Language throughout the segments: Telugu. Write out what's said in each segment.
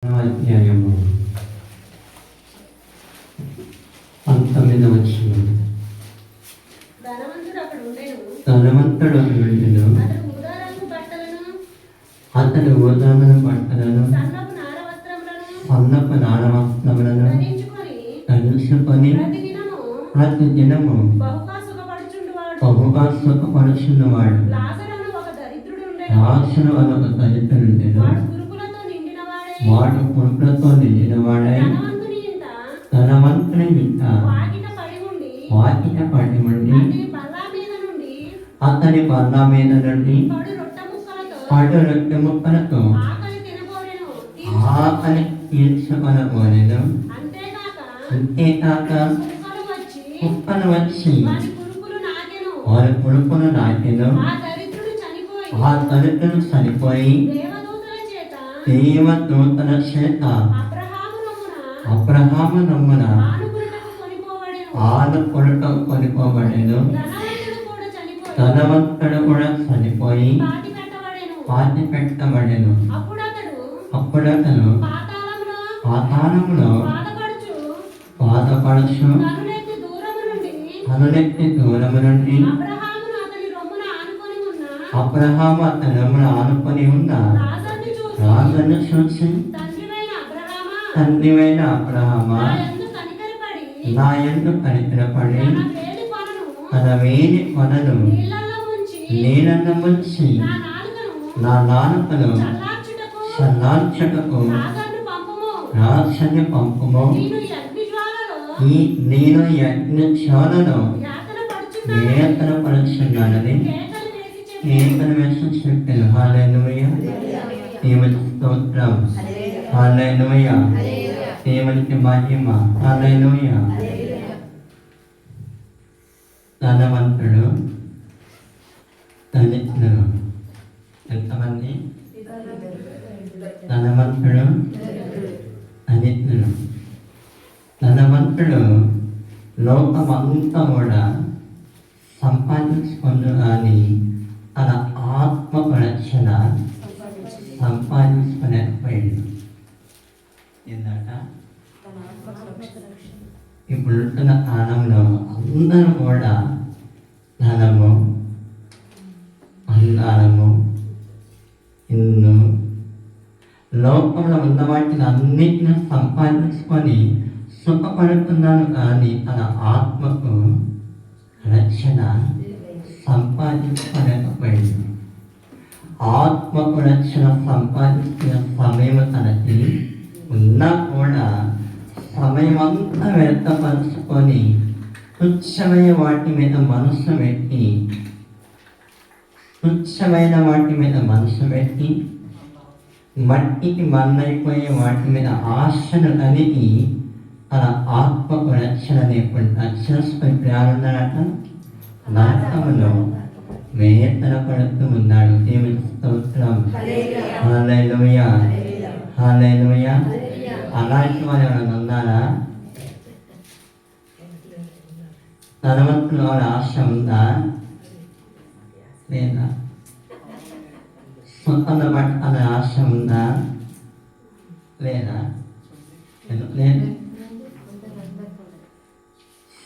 అధ్యాయము 19వ వచనం. ధనవంతుడు అక్కడ ఉండెను. అతడు ఊదామన బట్టలను సన్నపు నార వస్త్రములను ధరించుకొని ప్రతి దినము బహుగా సుఖపరుచున్నవాడు. లాజరు అను ఒక దరిద్రుడుండెను. వాడు పురుపులతో నిండినవాడై ధనవంతుని ఇంట వాకిట పడి ఉండి అతని బల్ల మీద నుండి పడు రొట్టె ముక్కలతో ఆకలి తీర్చుకొనబోనెను. అంతేకాక కుక్కలు వచ్చి వారి పురుపును నాకెను. ఆ దరిద్రుడు చనిపోయి దేవదూతల చేత అబ్రహాము నమ్మున ఆనుకొనుటకు కొనిపోబడెను. ధనవంతుడు కూడా చనిపోయి పాతి పెట్టబడెను. అప్పుడు అతను పాతాళములో బాధపడుచు కనులెత్తి దూరము నుండి అబ్రహాము అతని రొమ్మున ఆనుకొని ఉన్న లాజరును చూసి, తండ్రివైన అబ్రహామా, నా యందు కనికరపడి తన వేలి కొనను నీళ్ళను ముంచి నా నాలుకను చల్లార్చుటకు రాక్షని పంపుము. నేను యజ్ఞశాలలో వేతన పరుచున్నానని కేకలు వేసి చెప్పాను. హల్లెలూయా, దేవునికి స్తోత్రం. హల్లెలూయా, దేవునికి మహిమ. హల్లెలూయా. ధనవంతుడు దరిద్రుడు. ఎంతమంది? ధనవంతుడు దరిద్రుడు. ధనవంతుడు లోకమంతా కూడా సంపాదించుకుని కానీ తన ఆత్మ రక్షణ సంపాదించుకునేకపోయాడు. ఏంటంట? ఇప్పుడున్న కాలంలో అందరూ కూడా ధనము, అందారము, ఇల్లు, లోకంలో ఉన్న వాటిని అన్నిటిని సంపాదించుకొని సుఖపడుతున్నాను కానీ తన ఆత్మకు రక్షణ సంపాదించుకోలేకపోయింది. ఆత్మకు రక్షణ సంపాదించిన సమయం తనకి ఉన్నా కూడా సమయం అంతా వ్యర్థపరుచుకొని తుచ్చమైన వాటి మీద మనసు పెట్టి మట్టికి మన్నైపోయే వాటి మీద ఆశను కలిగి తన ఆత్మకు రక్షణ లేకుండా రక్షణ ప్రారంభాట నాటకంలో వేతన పడుతూ ఉన్నాడు. దేవునికి స్తోత్రం. హల్లెలూయా, హల్లెలూయా. అలాంటి వారు ఎవరైనా ఉన్నారా? ధనవంతులు వారి ఆశ ఉందా లేదా? సొంతంగా పట్టాలనే ఆశ ఉందా లేదా? లేదు.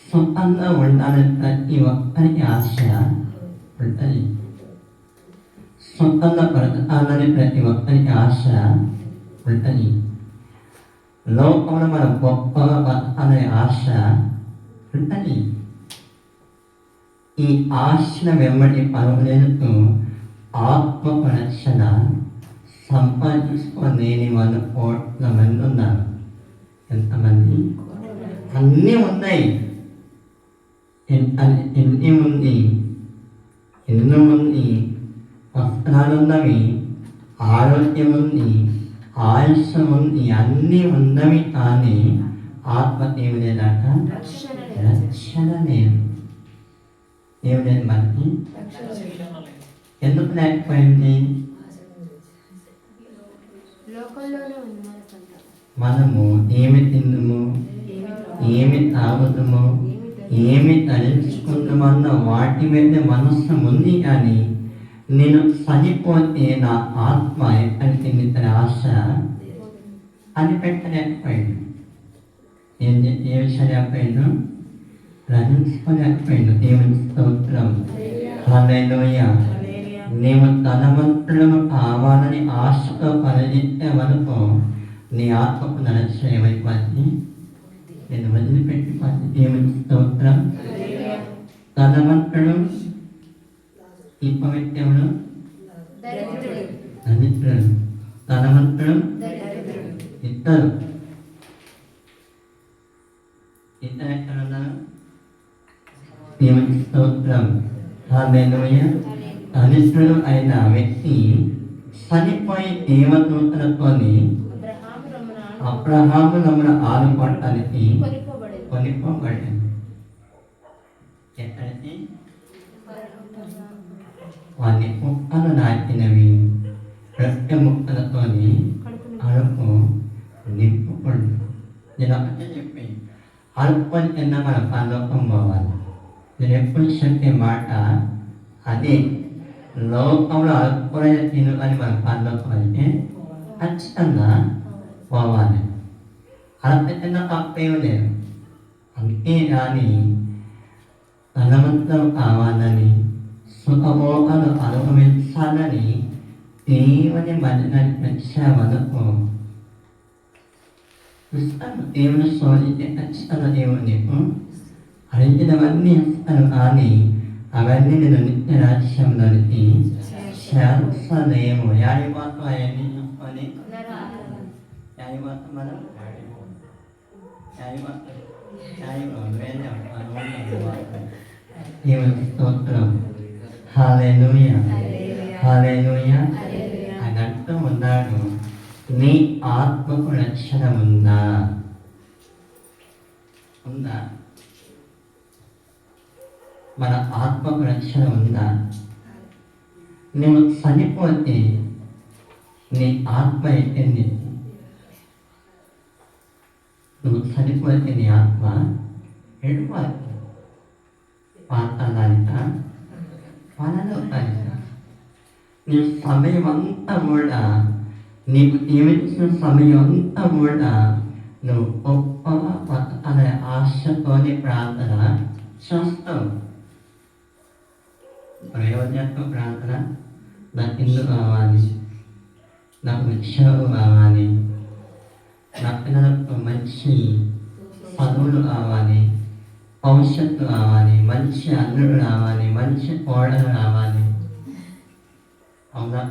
సొంతంగా ఉండాలని ప్రతి ఒక్కరికి ఆశ ఉంటుంది. సొంతంగా బ్రతకాలని ప్రతి ఒక్కరికి ఆశ ఉంటుంది. లోకంలో మనం గొప్పగా బతకాలనే ఆశ ఉంటుంది. ఈ ఆశల వెంబడి పరుగులేస్తూ ఆత్మకు రక్షణ సంపాదించుకోలేని వాళ్ళు కోట్ల మంది ఉన్నారు. ఎంతమంది? అన్నీ ఉన్నాయి. ఎన్ని ఉంది, ఎన్నో ఉంది. వస్త్రాలు ఉన్నవి, ఆరోగ్యం ఉంది, ఆయుష్ ఉంది, అన్నీ ఉన్నవి. కానీ ఆత్మ ఏమి లేదాక రక్షణ లేదు. ఏమి లేదు మనకి. ఎందుకు లేకపోయింది? మనము ఏమి తిందుము, ఏమి తాగుతాము, ఏమి తలుచుకుందామన్న వాటి మీద మనస్సు ఉంది. కానీ నేను చనిపోతే నా ఆత్మ ఎక్కడికి ఆశ అని పెట్టలేకపోయిండు. ఏ విషయలేకపోయిండు? రచించుకోలేకపోయిండు. దేవుని స్తోత్రం. హల్లెలూయా. నీవు ధనవంతులను కావాలని ఆశతో పనిచేసే వరకు నీ ఆత్మకు నరచేయమైపోయింది. నేను వదిలిపెట్టిపోయింది. దేవుని స్తోత్రం. ధనవంతుడు ఈ పవిత్రములు దరిద్రుడు. ధనవంతుడు ఇద్దరు ఎక్కడున్నారు? దేవుని స్తోత్రం. హల్లెలూయా. దరిద్రుడు అయిన వ్యక్తి చనిపోయి దేవదూతలతోని అబ్రహాము నమ్మున ఆలుపడటానికి కొనిపోబడింది. ఎక్కడికి? వాని కుక్కలు నాటినవి రొట్టె ముక్కలతోని అడుపు నింపుకుంటు. నేను ఒకటే చెప్పి అడుపుకొని తిన్న మన పరలోకం పోవాలి. నేను ఎప్పుడు చెప్పే మాట అదే. లోకంలో అడుపుకొని తిను అని మన పరలోకం అయితే ఖచ్చితంగా పోవాలి. అడుపు తిన్న తప్పేం లేదు. అంతే కానీ ధనవంతులు కావాలని సుఖభోగాలు అనుభవించాలని దేవుని మందిరానికి వచ్చావనుకో, ఇస్తాను. దేవుని శోధించే ఖచ్చితంగా దేవుడు నీకు అడిగినవన్నీ ఇస్తాను. కానీ అవన్నీ నేను నిత్య రాజ్యంలోనికి చేర్చలేము. యాడిపోతాం అవన్నీ చూసుకొని యాడిపోతాం మనం దేవుని స్తోత్రం. హల్లెలూయా. హల్లెలూయా. అని అంటూ ఉన్నాడు. నీ ఆత్మకు రక్షణ ఉందా? ఉందా? మన ఆత్మకు రక్షణ ఉందా? నువ్వు చనిపోతే నీ ఆత్మ ఎక్కింది. నువ్వు చనిపోతే నీ ఆత్మ ఎడుపాలి. పాతాళానిక పరలోకానిక. నీ సమయం అంతా కూడా, నీకు జీవించిన సమయం అంతా కూడా నువ్వు గొప్పగా బతకాలనే ఆశతోని ప్రార్థన చేస్తావు. ప్రయోజనం ప్రార్థన. నాకు ఇల్లు కావాలి, నాకు ఉద్యోగం కావాలి, నా పిల్లలకు మంచి చదువులు కావాలి, భవిష్యత్తు కావాలి, మంచి అల్లుడు రావాలి, మంచి కోడలు రావాలి. అవునా?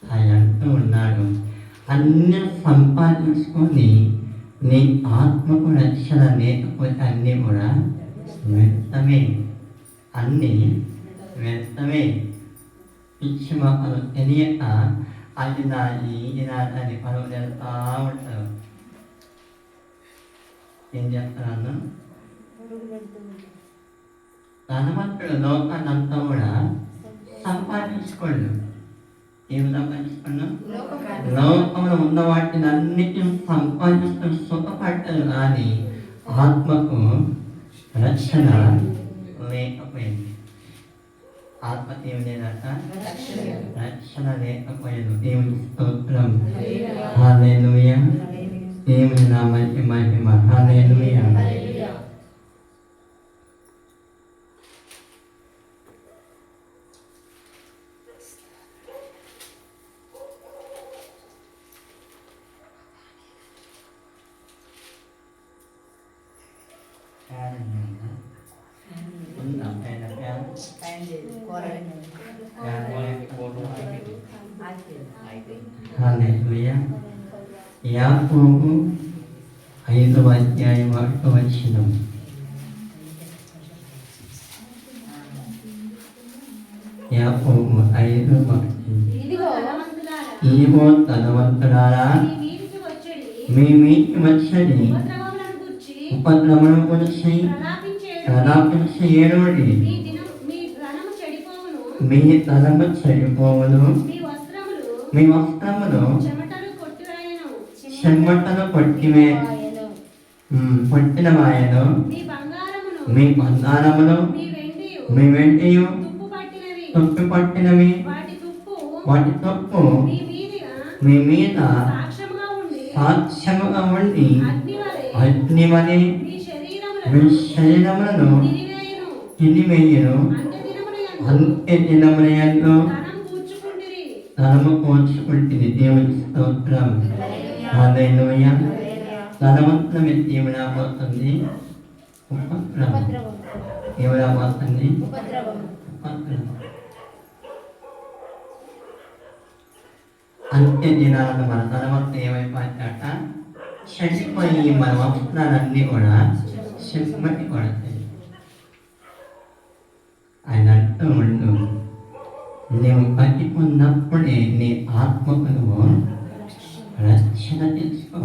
ఆయన అంటూ ఉన్నాడు, అన్నీ సంపాదించుకొని నీ ఆత్మకు రక్షణ లేకపోతే అన్నీ కూడా వ్యర్థమే. అన్నీ వ్యర్థమే. పిచ్చి మొక్కలు తెలియక అది నాది ఇది నాదని పనులు వెళ్తా ఉంటారు. ఏం చేస్తున్నాను? ధనవంతుడు లోకాన్నంతా కూడా సంపాదించుకోండు. ఏమి సంపాదించుకున్నాం? లోకంలో ఉన్న వాటిని అన్నిటిని సంపాదించుకుని సుఖపడ్డారు. కానీ ఆత్మకు రక్షణ లేకపోయింది. ఆత్మ ఏమి లేదట? రక్షణ లేకపోయాడు. దేవుని స్తోత్రం. హల్లెలూయా. దేవుని నామానికి మహిమ. హల్లెలూయా. హల్లెలూయా. యాకోబు 5వ అధ్యాయం 1వ వచనం. యాకోబు 5:1. ఇదిగో ధనవంతులారా, మీ మీదికి వచ్చడి ఉపద్రవములను గురించి ప్రలాపించి ఏడవడి. మీ ధనము చెడిపోవును, మీ వస్త్రములు చెమటలు కొట్టినవాయను, మీ బంగారములు మీ వెండియు తుప్పు పట్టినవి, వాటి తుప్పు మీ మీద సాక్ష్యముగా ఉండి సాక్ష్యముగా ఉండి అగ్ని వలె అగ్ని వలె మీ మీ శరీరములను శరీరములను తినివేయును. తినివేయును. అంత్య దినములందు ధనం కూర్చుకుంటిరి. ధనము పోల్చుకుంటుంది. దేవుని స్తోత్రం. హల్లెలూయా. ధనవంతులమే దేవుని రాబోతుంది. ఉపద్రవం. దేవుని రాబోతుంది. ఉపద్రవం. అంత్య దినాలను మన ధనవంతులు ఏమైపోతాట చెడిపోయి మన వస్త్రాలన్నీ కూడా చెమ్మటి పడతాయి. ఆయన అంటూ ఉండు, నీవు బతికున్నప్పుడే నీ ఆత్మకు నువ్వు రక్షణ తెచ్చుకో,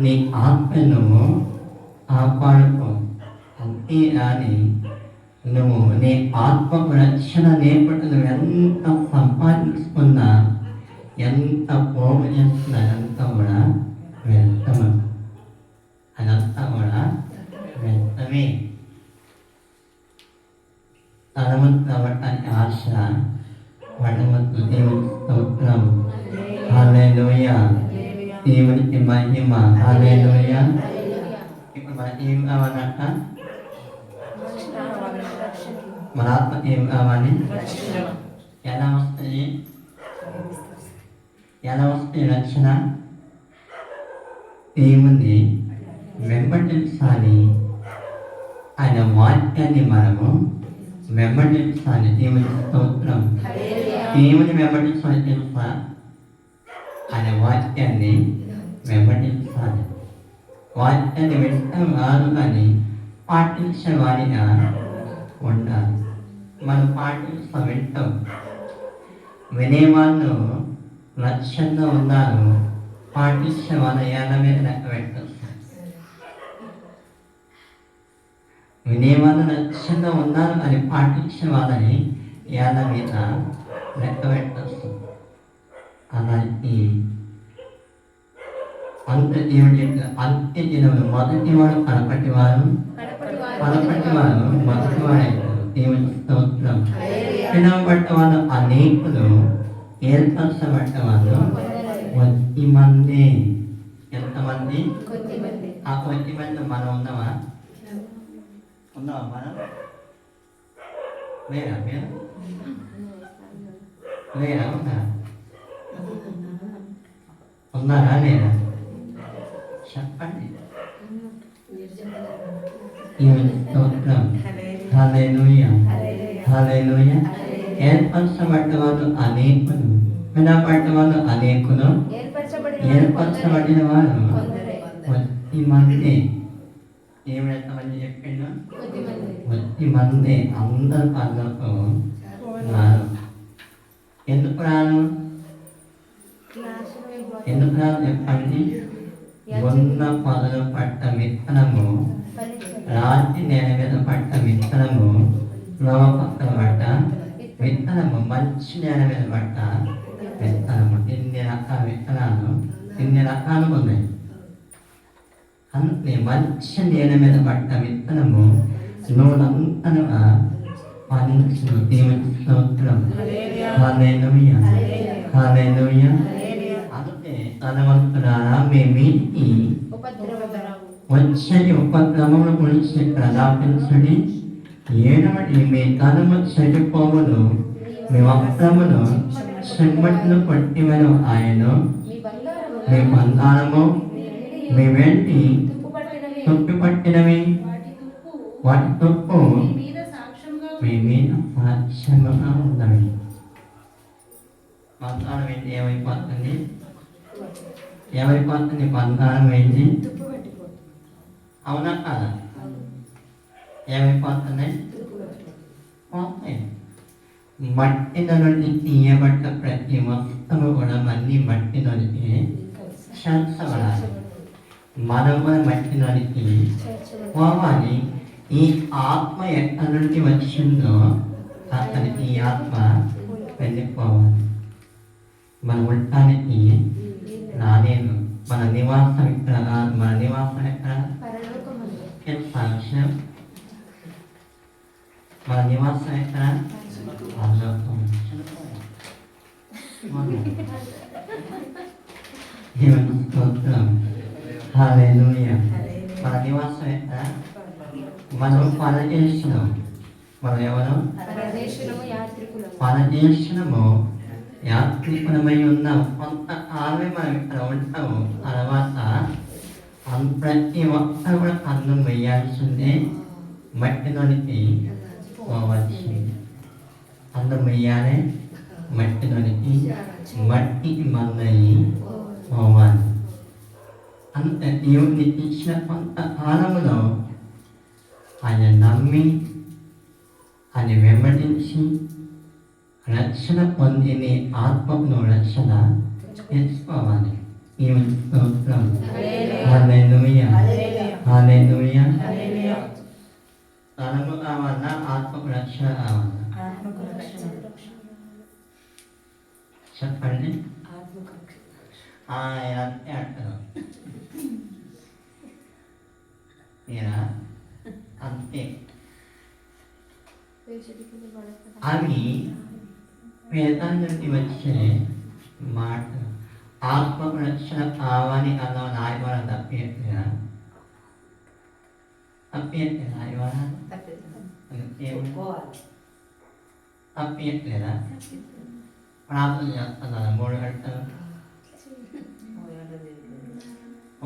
నీ ఆత్మను కాపాడుకో. అంతే కానీ నువ్వు నీ ఆత్మకు రక్షణ లేకుండా నువ్వు ఎంత సంపాదించుకున్నా, ఎంత పోగు చేస్తున్నా అదంతా కూడా వ్యర్థము. అదంతా కూడా వ్యర్థమే. ధనవంతులు అవ్వటానికి ఆశ పడవద్దు. దేవుని స్తోత్రం. హల్లెలూయా. దేవునికి మహిమ. హల్లెలూయా. ఇప్పుడు మనకి ఏం కావాలంట? మన ఆత్మకి ఏం కావాలి? ఎలా వస్తుంది? ఎలా వస్తుంది రక్షణ? దేవుని వెంబడించాలి. ఆయన వాక్యాన్ని మనము వెంబడించాలి. దేవుని స్తోత్రం. దేవుని వెంబడించాలి తెలుసా? ఆయన వాక్యాన్ని వెంబడించాలి. వాక్యాన్ని వింటాం కాదు కానీ పాటించే వారిగా ఉండాలి. మనం పాటించాం, వింటాం. వినేవాళ్ళు లక్ష్యంగా ఉన్నారు, పాటించే వాళ్ళ ఏళ్ళ మీద లెక్క పెట్టారు. వినేవాళ్ళు లక్ష్యంగా ఉన్నారు అని పాటించే వాళ్ళని ఏళ్ళ మీద లెక్క పెట్టచ్చు. అలాంటి అంత్య దినములు మొదటి వాడు కనపటివారు, కనపటివారు మొదటి వాడు. దేవుని స్తోత్రం. పిలువబడ్డ వాళ్ళు అనేకులు, ఏర్పరచబడ్డ వాళ్ళు కొద్ది మంది. ఎంతమంది? ఆ కొద్ది మంది మనం ఉన్నావా? ఉన్నావా మనం? లేరా? మీరు లేరా? ఉన్నారా? లేరా? చెప్పండి. దేవుని స్తోత్రం. హల్లెలూయా. హల్లెలూయా. ఏర్పరచబడ్డ వాళ్ళు అనేకులు, వినబడ్డ వాళ్ళు అనేకులు, ఏర్పరచబడిన వారు కొద్ది మంది. దేవుడు ఎంతమంది చెప్పిండు? కొద్ది మంది. అందరు పనులకు రారు. ఎందుకు రారు? ఎందుకు రారు చెప్పండి. 100 పొదలు పట్ట విత్తనము, రాతి నేల మీద పట్ట విత్తనము, లోవ పక్కన పట్ట విత్తనము, మంచి నేల మీద పట్ట విత్తనము. ఇన్ని రకాల విత్తనాలు, ఇన్ని రకాలు ఉన్నాయి. అందుకే మంచి నేల మీద పట్ట విత్తనము నూనంతనుగా ఫలించును. దేవుని స్తోత్రం. హల్లెలూయా. హల్లెలూయా. అందుకే ధనవంతులారా, మీ మీదికి వచ్చేది ఉపద్రవముల గురించి ప్రలాపించండి. ఏడవడి, మీ ధనము చెడిపోవును, మీ వస్త్రమును చెమ్మట్లు కొట్టివను ఆయన. మీ బంగారము, మీ వెండి తుప్పు పట్టినవి, వాటి తుప్పు మీ మీద సాక్ష్యముగా ఉన్నవి. బంగారం ఏంటి? ఏమైపోతుంది? ఏమైపోతుంది? బంగారం ఏంటి? అవునా కాదా? ఏమైపోతుంది? మట్టిలో నుండి తీయబడ్డ ప్రతి వస్తువు కూడా మళ్ళీ మట్టిలోనికి చేర్చబడాలి. మనం కూడా మట్టిలోనికి పోవాలి. ఈ ఆత్మ ఎక్కడి నుండి వచ్చిందో అతనికి ఈ ఆత్మ వెళ్ళిపోవాలి. మన ఉండటానికి రాలేదు. మన నివాసం ఇక్కడ కాదు. మన నివాసం ఎక్కడ? సాక్ష్యం. మన నివాసం ఎక్కడ? దేవుని స్తోత్రం. హల్లెలూయా. మన నివాసం ఎక్కడ? మనం పరదేశులం. మనం ఎవరు? పరదేశులము యాత్రికులమై ఉన్నాం. కొంత కాలమే మనం ఇక్కడ ఉంటాము. తర్వాత ప్రతి ఒక్కరు కూడా అన్నం వేయాల్సిందే, మట్టిలోనికి పోవాల్సిందే. అన్నం వేయాలి, మట్టిలోనికి, మట్టికి మన్నయి పోవాలి. అంత దేవుడిని ఇచ్చిన కొంత కాలములో ఆయన నమ్మి ఆయన వెంబడించి రక్షణ పొందిని ఆత్మను రక్షణ తెచ్చుకోవాలి. దేవుని స్తోత్రం. హల్లెలూయా. హల్లెలూయా. తనము కావాలా, ఆత్మకు రక్షణ కావాలా? చెప్పండి. ఆయన అంతే అంటారు. నేనా అంతే. అవి వేదాల నుండి వచ్చే మాట. ఆత్మకు రక్షణ కావాలి అన్న నాయవాడ తప్పేట్లేదా? తప్పేట్లే నాయవాడ తప్పేట్లేదా? ప్రార్థన చేస్తున్నారా 3 గంటలు?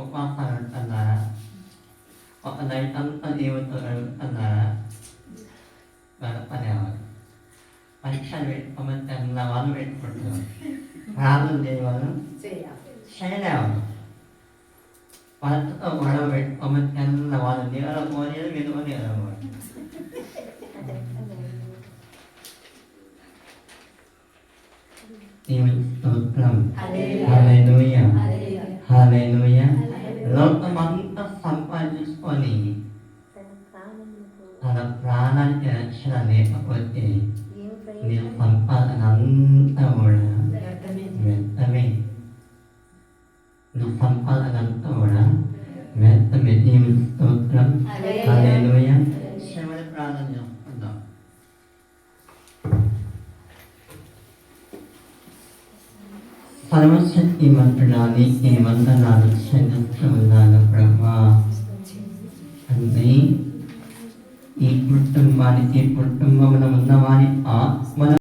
ఉపవాసాలు ఉంటున్నారా? ఒక నైట్ అంతా దేవుడితో గడుపుతున్నారా? గడపనేవారు. పరీక్షలు పెట్టుకోమని తెల్ల వాళ్ళు పెట్టుకుంటున్నారు. ప్రార్థన చేయవాళ్ళు చేయలేవారు. వాళ్ళతో గొడవ పెట్టుకోమని తెల్ల వాళ్ళు నిలబోలేదు, విలువ నిలబోదు. దేవుని స్తోత్రం. హల్లెలూయా. హల్లెలూయా. లోకమంతా సంపాదించుకొని తన ప్రాణానికి రక్షణ లేకపోతే నీ సంపాదన అంతా కూడా వ్యర్థమే. నీ సంపాదన అంతా కూడా వ్యర్థమే. దేవుని స్తోత్రం. హల్లెలూయా. చివరి ప్రార్థన చేసుకుందాం. సర్వశక్తిమంతుడాని ఈ వందనాలు చెల్లిస్తూ ఉన్నాను ప్రభా. తండ్రి, ఈ కుటుంబానికి, కుటుంబంలో ఉన్నవారి ఆత్మల